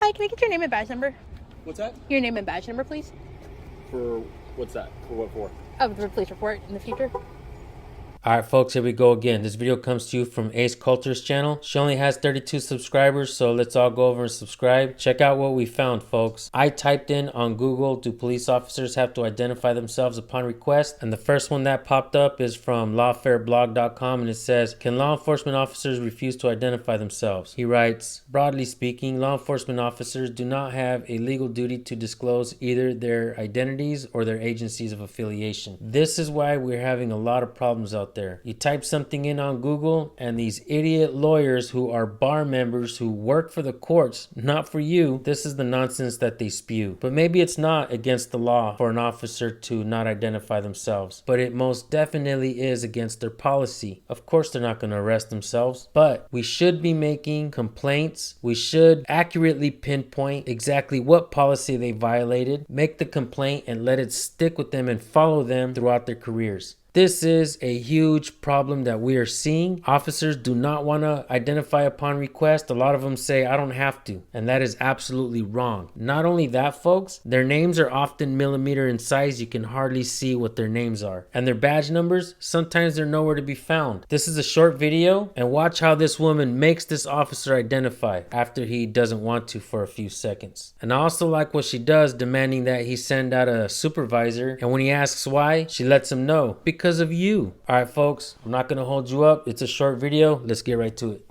Hi, can I get your name and badge number? What's that? Your name and badge number, please. For what's that? For what for? Oh, the police report in the future. Alright folks, here we go again. This video comes to you from Ace Coulter's channel. She only has 32 subscribers, so let's all go over and subscribe. Check out what we found, folks. I typed in on Google, do police officers have to identify themselves upon request? And the first one that popped up is from lawfareblog.com, and it says, can law enforcement officers refuse to identify themselves? He writes, broadly speaking, law enforcement officers do not have a legal duty to disclose either their identities or their agencies of affiliation. This is why we're having a lot of problems out there. You type something in on Google and these idiot lawyers who are bar members who work for the courts, not for you, this is the nonsense that they spew. But maybe it's not against the law for an officer to not identify themselves, but it most definitely is against their policy. Of course they're not going to arrest themselves, but we should be making complaints. We should accurately pinpoint exactly what policy they violated, make the complaint and let it stick with them and follow them throughout their careers. This is a huge problem that we are seeing. Officers do not want to identify upon request. A lot of them say, I don't have to. And that is absolutely wrong. Not only that, folks, their names are often millimeter in size. You can hardly see what their names are. And their badge numbers, sometimes they're nowhere to be found. This is a short video, and watch how this woman makes this officer identify after he doesn't want to for a few seconds. And I also like what she does, demanding that he send out a supervisor. And when he asks why, she lets him know. Because of you. Alright folks, I'm not going to hold you up. It's a short video. Let's get right to it.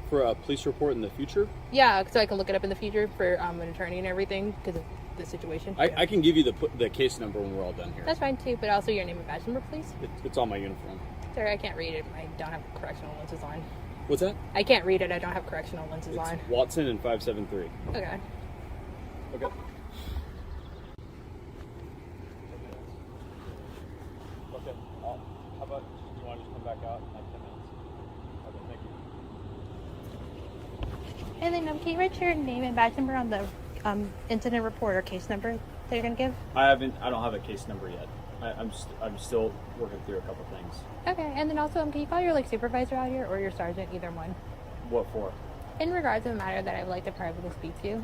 For a police report in the future? Yeah, so I can look it up in the future for an attorney and everything because of the situation. I can give you the case number when we're all done here. That's fine too, but also your name and badge number, please. It's on my uniform. Sorry, I can't read it. I don't have correctional lenses on. What's that? I can't read it. I don't have correctional lenses It's on. Watson and 573. Okay. Okay. How about you want to just come back out in like 10 minutes? Okay, thank you. And then can you write your name and badge number on the incident report or case number that you're gonna give? I don't have a case number yet. I'm still working through a couple things. Okay, and then also can you call your supervisor out here or your sergeant, either one? What for? In regards to a matter that I would like to privately speak to.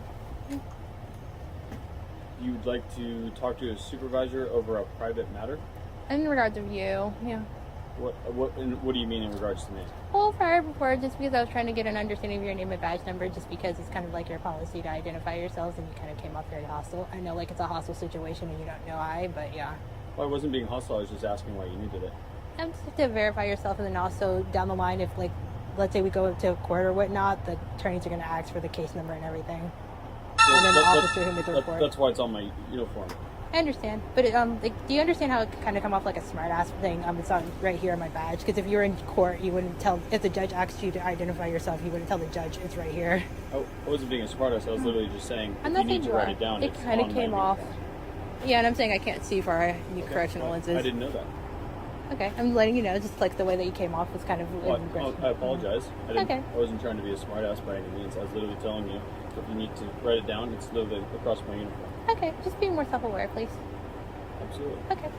You'd like to talk to a supervisor over a private matter? In regards of you, yeah. What do you mean in regards to me? Well, prior before, just because I was trying to get an understanding of your name and badge number, just because it's kind of like your policy to identify yourselves, and you kind of came off very hostile. I know it's a hostile situation and you don't know why, but yeah. Well, I wasn't being hostile. I was just asking why you needed it. Just to verify yourself, and then also down the line, if let's say we go to court or whatnot, the attorneys are going to ask for the case number and everything. Well, and then the officer who made the report. That's why it's on my uniform. I understand, but do you understand how it could kind of come off like a smart ass thing? It's on right here on my badge. Because if you were in court, you wouldn't tell. If the judge asked you to identify yourself, you wouldn't tell the judge it's right here. I wasn't being a smartass. I was literally just saying I'm if not you need saying to you write are. it down. It kind of came off. Yeah, and I'm saying I can't see far. I need correctional lenses. I didn't know that. Okay, I'm letting you know. Just the way that you came off was kind of. I apologize. Okay. I wasn't trying to be a smartass by any means. I was literally telling you if you need to write it down, it's literally across my uniform. Okay, just being more self-aware, please. Absolutely. Okay.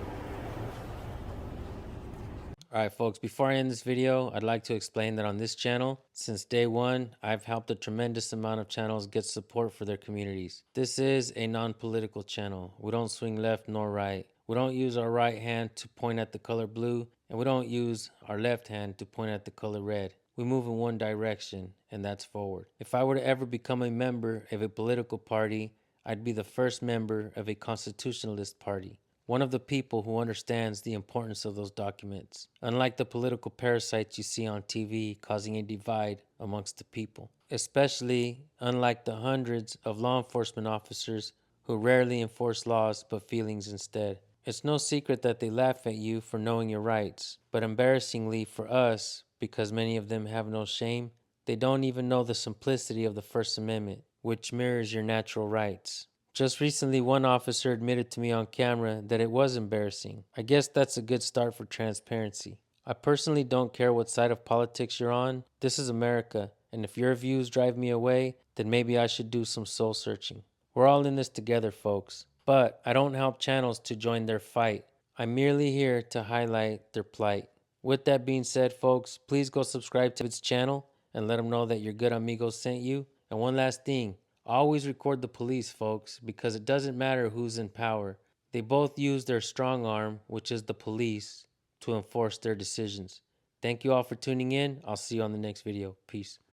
Alright folks, before I end this video, I'd like to explain that on this channel, since day one, I've helped a tremendous amount of channels get support for their communities. This is a non-political channel. We don't swing left nor right. We don't use our right hand to point at the color blue, and we don't use our left hand to point at the color red. We move in one direction, and that's forward. If I were to ever become a member of a political party, I'd be the first member of a constitutionalist party. One of the people who understands the importance of those documents, unlike the political parasites you see on TV causing a divide amongst the people, especially unlike the hundreds of law enforcement officers who rarely enforce laws but feelings instead. It's no secret that they laugh at you for knowing your rights, but embarrassingly for us, because many of them have no shame, they don't even know the simplicity of the First Amendment, which mirrors your natural rights. Just recently, one officer admitted to me on camera that it was embarrassing. I guess that's a good start for transparency. I personally don't care what side of politics you're on. This is America, and if your views drive me away, then maybe I should do some soul searching. We're all in this together, folks. But I don't help channels to join their fight. I'm merely here to highlight their plight. With that being said, folks, please go subscribe to its channel and let them know that your good amigos sent you. And one last thing, Always record the police, folks, because it doesn't matter who's in power. They both use their strong arm, which is the police, to enforce their decisions. Thank you all for tuning in. I'll see you on the next video. Peace.